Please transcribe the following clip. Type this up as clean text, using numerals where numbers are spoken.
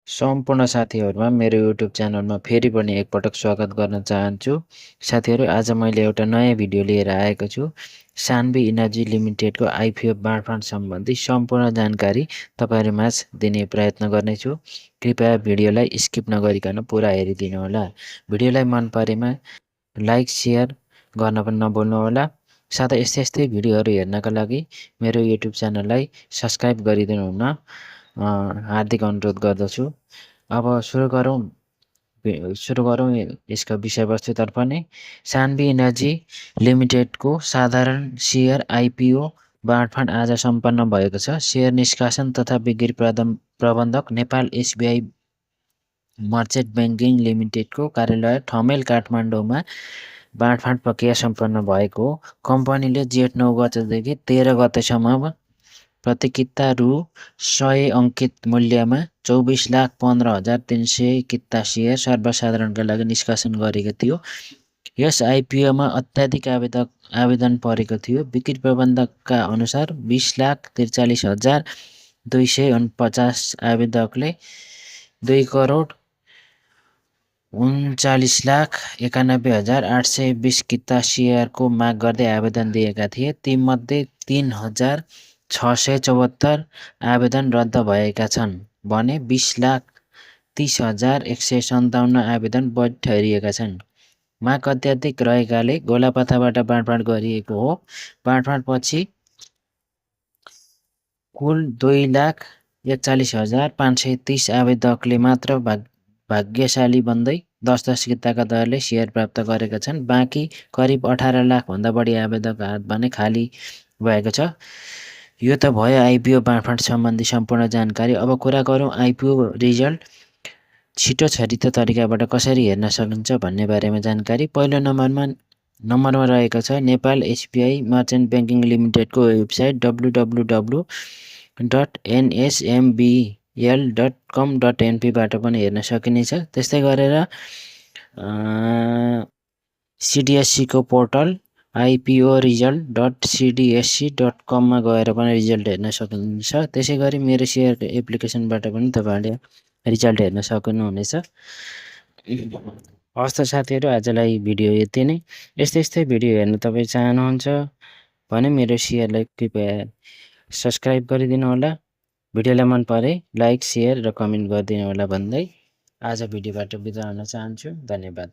सम्पूर्ण साथीहरुमा मेरो YouTube च्यानलमा फेरि पनि एकपटक स्वागत गर्न चाहन्छु। साथीहरु आज मैले एउटा नयाँ भिडियो लिएर आएको छु। सान्वी इनर्जी लिमिटेडको आइपिओ बाँडफाँड सम्बन्धी सम्पूर्ण जानकारी तपाईहरुमाझ दिने प्रयत्न गर्नेछु। कृपया भिडियोलाई स्किप नगरिकन पुरा हेरिदिनु होला। भिडियोलाई मन परेमा लाइक शेयर गर्न पनि नभुल्नु होला। साथै यस्तै भिडियोहरु हेर्नका लागि मेरो YouTube च्यानललाई सब्स्क्राइब गरिदिनु हुन हार्दिक अनुरोध गर्दछु। अब सुरु गरौँ यसका विषयवस्तुतर्फ नै। सान्वी इनर्जी लिमिटेडको साधारण शेयर आइपिओ बाँडफाँड आज सम्पन्न भएको छ। शेयर निष्कासन तथा बिक्री प्रबन्धक नेपाल एसबिआई मर्चेन्ट बैंकिङ लिमिटेडको कार्यालय ठमेल काठमाडौँमा बाँडफाँड प्रक्रिया सम्पन्न भएको हो। कम्पनीले जेठ 9 गतेदेखि 13 गतेसम्म प्रति किता रु 100 अंकित मूल्यमा 24,15,300 किता शेयर सर्वसाधारणका लागि निष्कासन गरेको थियो। यस आइपिओमा अत्याधिक आवेदन परेको थियो। बिक्री प्रबन्धकका अनुसार 20,43,249 आवेदकले 2,39,91,820 किता शेयरको माग गर्दै आवेदन दिएका थिए। तीमध्ये 3,674 आवेदन रद्द भएका छन् भने 20,30,157 आवेदन वैध ठहरिएका छन्। माग अत्याधिक रहेकाले गोलापत्ताबाट बाँडफाँड गरिएको हो। बाँडफाँडपछि कुल 2,41,530 आवेदकले मात्र भाग्यशाली बन्दै 10 किताका दरले शेयर प्राप्त गरेका छन्। बाँकी करिब 18 लाख भन्दा बढी आवेदक हात भने खाली भएको छ। यो त भयो आइपिओ बाँडफाँड सम्बन्धी सम्पूर्ण जानकारी। अब कुरा गरौँ आइपिओ रिजल्ट छिटो छरितो तरिकाबाट कसरी हेर्न सकिन्छ भन्ने बारेमा जानकारी। पहिलो नम्बरमा रहेको छ नेपाल एसबिआई मर्चेन्ट बैंकिङ लिमिटेडको वेबसाइट www.nsmbl.com.np बाट पनि हेर्न सकिनेछ। त्यस्तै गरेर सिडिएससी को पोर्टल iporesult.cdsc.com मा गएर पनि रिजल्ट हेर्न सकिन्छ। त्यसैगरी मेरो शेयर एप्लिकेसनबाट पनि तपाईहरुले रिजल्ट हेर्न सक्नुहुनेछ। हस्त साथीहरु आजलाई भिडियो यति नै। यस्तै भिडियो हेर्न तपाई चाहनुहुन्छ भने मेरो शेयरलाई कृपया सब्स्क्राइब गरिदिनु होला। भिडियोलाई मन परे लाइक शेयर र कमेन्ट गरिदिनु होला भन्दै आज भिडियोबाट बिदा हुन चाहन्छु। धन्यवाद।